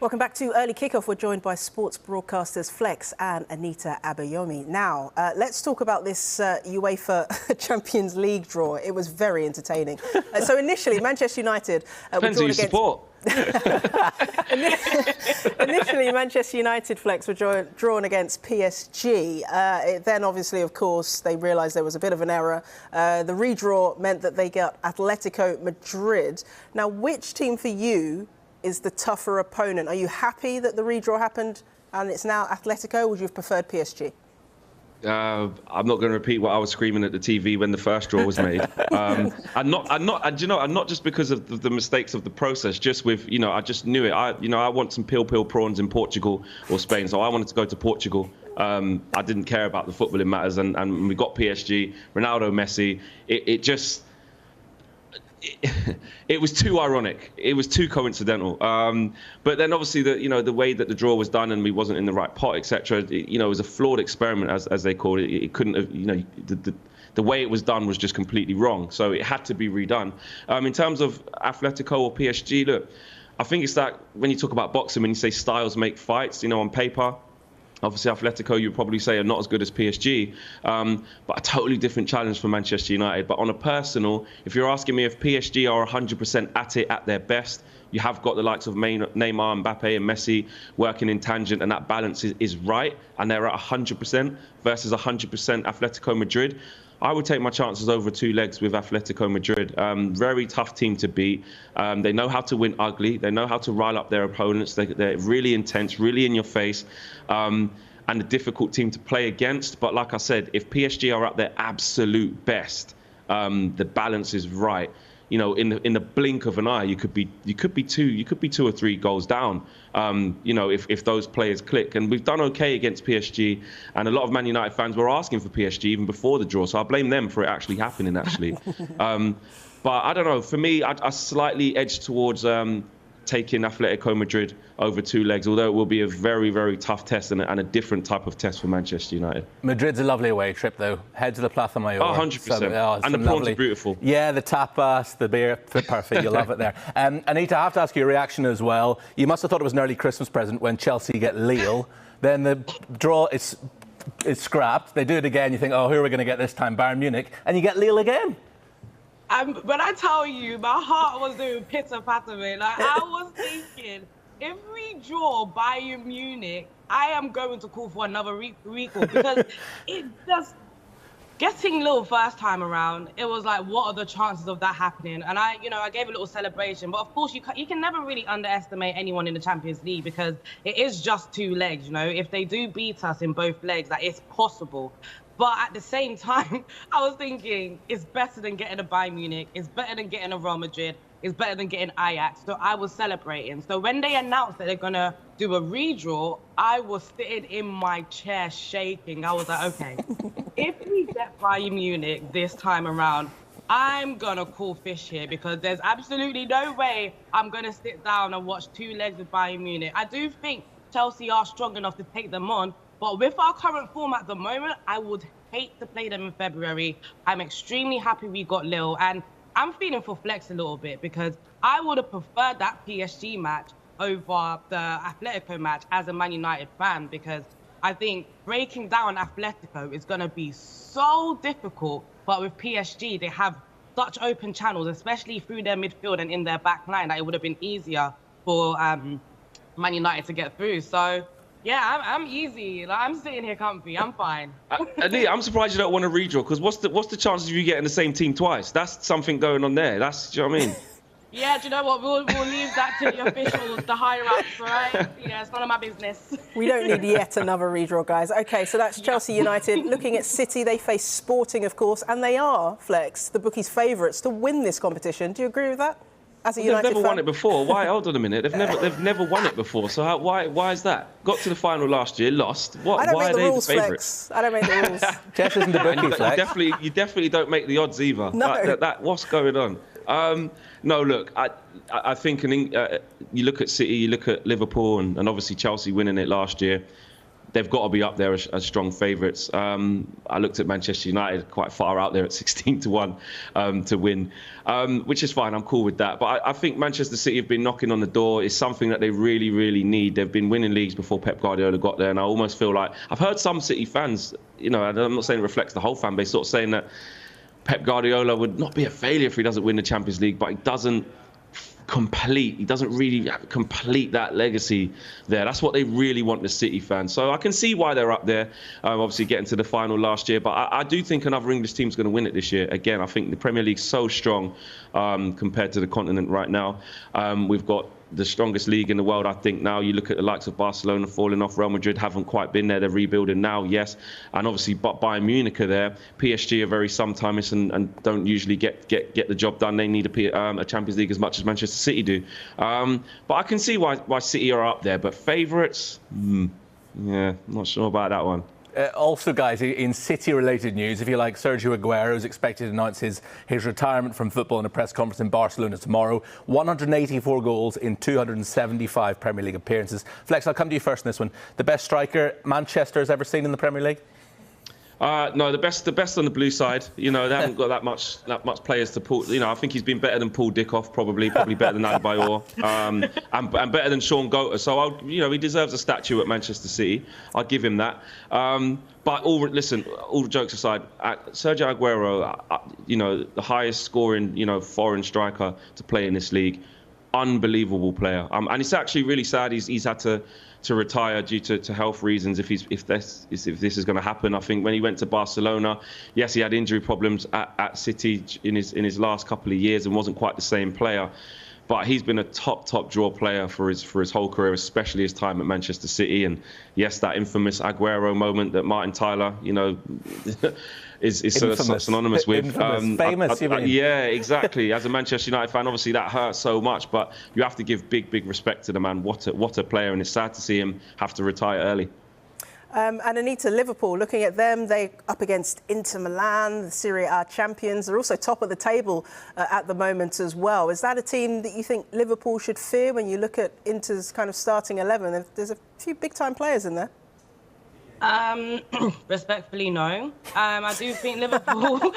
Welcome back to Early Kickoff. We're joined by sports broadcasters Flex and Anita Abayomi. Now, let's talk about this UEFA Champions League draw. It was very entertaining. So initially, Manchester United were drawn against... support. Initially, Manchester United, Flex, were drawn against PSG. Then, obviously, of course, they realised there was a bit of an error. The redraw meant that they got Atletico Madrid. Now, which team for you is the tougher opponent? Are you happy that the redraw happened and it's now Atletico? Would you have preferred PSG? I'm not going to repeat what I was screaming at the TV when the first draw was made. And not just because of the mistakes of the process, just with, I just knew it. I want some pil prawns in Portugal or Spain, so I wanted to go to Portugal. I didn't care about the footballing matters, and we got PSG, Ronaldo, Messi. It was too ironic. It was too coincidental. But then obviously the way that the draw was done and we wasn't in the right pot, etc. It was a flawed experiment, as they called it. It couldn't have, the way it was done was just completely wrong. So it had to be redone. In terms of Atletico or PSG, look, I think it's that when you talk about boxing, when you say styles make fights, on paper. Obviously, Atletico, you'd probably say, are not as good as PSG, but a totally different challenge for Manchester United. But on a personal, if you're asking me if PSG are 100% at it at their best, you have got the likes of Neymar, Mbappe and Messi working in tangent, and that balance is right, and they're at 100% versus 100% Atletico Madrid. I would take my chances over two legs with Atletico Madrid. Very tough team to beat. They know how to win ugly. They know how to rile up their opponents. They're really intense, really in your face, and a difficult team to play against. But like I said, if PSG are at their absolute best, the balance is right. In the blink of an eye, you could be two or three goals down. If those players click, and we've done okay against PSG, and a lot of Man United fans were asking for PSG even before the draw, so I blame them for it actually happening. But I don't know. For me, I slightly edge towards taking Atletico Madrid over two legs, although it will be a very, very tough test and a different type of test for Manchester United. Madrid's a lovely away trip, though. Head to the Plaza Mayor. Oh, 100%. And the prawns are beautiful. Yeah, the tapas, the beer, perfect. You'll love it there. Anita, I have to ask your reaction as well. You must have thought it was an early Christmas present when Chelsea get Lille. Then the draw is scrapped. They do it again. You think, oh, who are we going to get this time? Bayern Munich. And you get Lille again. When I tell you, my heart was doing pitter-patter, man. Like, I was thinking, if we draw Bayern Munich, I am going to call for another recall, because it just... Getting Lille first time around, it was like, what are the chances of that happening? And I gave a little celebration. But of course, you can never really underestimate anyone in the Champions League, because it is just two legs, If they do beat us in both legs, that it's possible. But at the same time, I was thinking, it's better than getting a Bayern Munich. It's better than getting a Real Madrid. It's better than getting Ajax. So I was celebrating. So when they announced that they're going to do a redraw, I was sitting in my chair shaking. I was like, okay, if we get Bayern Munich this time around, I'm going to call fish here, because there's absolutely no way I'm going to sit down and watch two legs of Bayern Munich. I do think Chelsea are strong enough to take them on. But with our current form at the moment, I would hate to play them in February. I'm extremely happy we got Lille. And I'm feeling for Flex a little bit, because I would have preferred that PSG match over the Atletico match as a Man United fan, because I think breaking down Atletico is going to be so difficult. But with PSG, they have such open channels, especially through their midfield and in their back line, that it would have been easier for Man United to get through. So... yeah, I'm easy. Like, I'm sitting here comfy. I'm fine. Anita, I'm surprised you don't want to redraw, because what's the chances of you getting the same team twice? That's something going on there. Do you know what I mean? Yeah, do you know what? We'll leave that to the officials, the higher-ups, right? Yeah, it's none of my business. We don't need yet another redraw, guys. OK, so that's Chelsea United. Looking at City, they face Sporting, of course, and they are, Flex, the bookies' favourites to win this competition. Do you agree with that? As a United they've never fan? won it before. Why? Hold on a minute. They've never won it before. So why is that? Got to the final last year, lost. Why are they the favourites? I don't make the rules. Jeff isn't the bookie, Flex. You definitely don't make the odds either. No. What's going on? No, look, I think you look at City, you look at Liverpool, and obviously Chelsea winning it last year. they've got to be up there as strong favourites. I looked at Manchester United quite far out there at 16-1 to win, which is fine. I'm cool with that. But I think Manchester City have been knocking on the door. It's something that they really, really need. They've been winning leagues before Pep Guardiola got there, and I almost feel like I've heard some City fans, and I'm not saying it reflects the whole fan base, sort of saying that Pep Guardiola would not be a failure if he doesn't win the Champions League, but he doesn't really complete that legacy there. That's what they really want, the City fans. So I can see why they're up there, obviously getting to the final last year. But I do think another English team's going to win it this year. Again, I think the Premier League's so strong compared to the continent right now. We've got the strongest league in the world, I think, now. You look at the likes of Barcelona falling off. Real Madrid haven't quite been there. They're rebuilding now, yes. And obviously Bayern Munich are there. PSG are very sometimes and don't usually get the job done. They need a Champions League as much as Manchester City do. But I can see why City are up there. But favourites? Yeah, not sure about that one. Also, guys, in City-related news, if you like, Sergio Aguero is expected to announce his retirement from football in a press conference in Barcelona tomorrow. 184 goals in 275 Premier League appearances. Flex, I'll come to you first in this one. The best striker Manchester has ever seen in the Premier League? No, the best on the blue side. They haven't got that much players to pull. I think he's been better than Paul Dickoff, probably better than Adebayor, and better than Sean Goater. So he deserves a statue at Manchester City. I'll give him that. But all jokes aside, Sergio Aguero, the highest scoring, foreign striker to play in this league, unbelievable player. And it's actually really sad he's had to retire due to health reasons if this is going to happen. I think when he went to Barcelona, yes, he had injury problems at City in his last couple of years and wasn't quite the same player. But he's been a top draw player for his whole career, especially his time at Manchester City. And yes, that infamous Aguero moment that Martin Tyler, is synonymous with. Infamous, famous, you mean? Yeah, exactly. As a Manchester United fan, obviously that hurts so much, but you have to give big respect to the man. What a player, and it's sad to see him have to retire early. And Anita, Liverpool, looking at them, they're up against Inter Milan, the Serie A champions. They're also top of the table at the moment as well. Is that a team that you think Liverpool should fear when you look at Inter's kind of starting 11? There's a few big-time players in there. Respectfully, no. I do think Liverpool,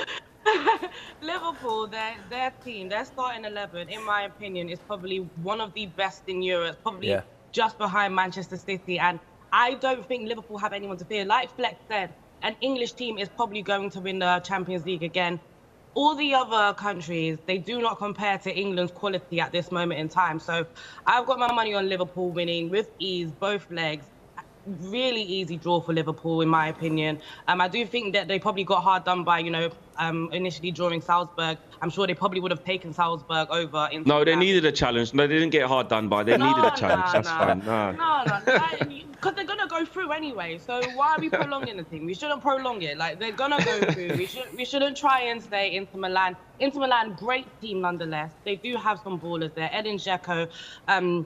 their team, their starting 11, in my opinion, is probably one of the best in Europe, probably just behind Manchester City. And I don't think Liverpool have anyone to fear. Like Flex said, an English team is probably going to win the Champions League again. All the other countries, they do not compare to England's quality at this moment in time. So I've got my money on Liverpool winning with ease, both legs. Really easy draw for Liverpool, in my opinion. I do think that they probably got hard done by, initially drawing Salzburg. I'm sure they probably would have taken Salzburg over. No, they needed a challenge. No, they didn't get hard done by. They needed a challenge. That's fine. No. Because they're going to go through anyway. So why are we prolonging the thing? We shouldn't prolong it. Like, they're going to go through. We shouldn't try and say Inter Milan. Inter Milan, great team nonetheless. They do have some ballers there. Edin Dzeko. And,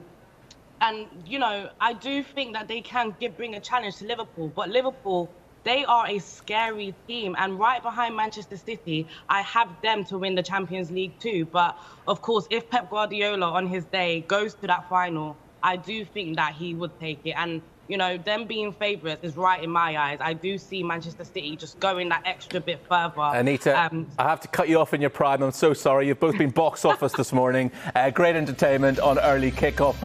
I do think that they can bring a challenge to Liverpool. But Liverpool, they are a scary team. And right behind Manchester City, I have them to win the Champions League too. But, of course, if Pep Guardiola on his day goes to that final, I do think that he would take it. And, them being favourites is right in my eyes. I do see Manchester City just going that extra bit further. Anita, I have to cut you off in your prime. I'm so sorry. You've both been box office this morning. Great entertainment on early kickoff.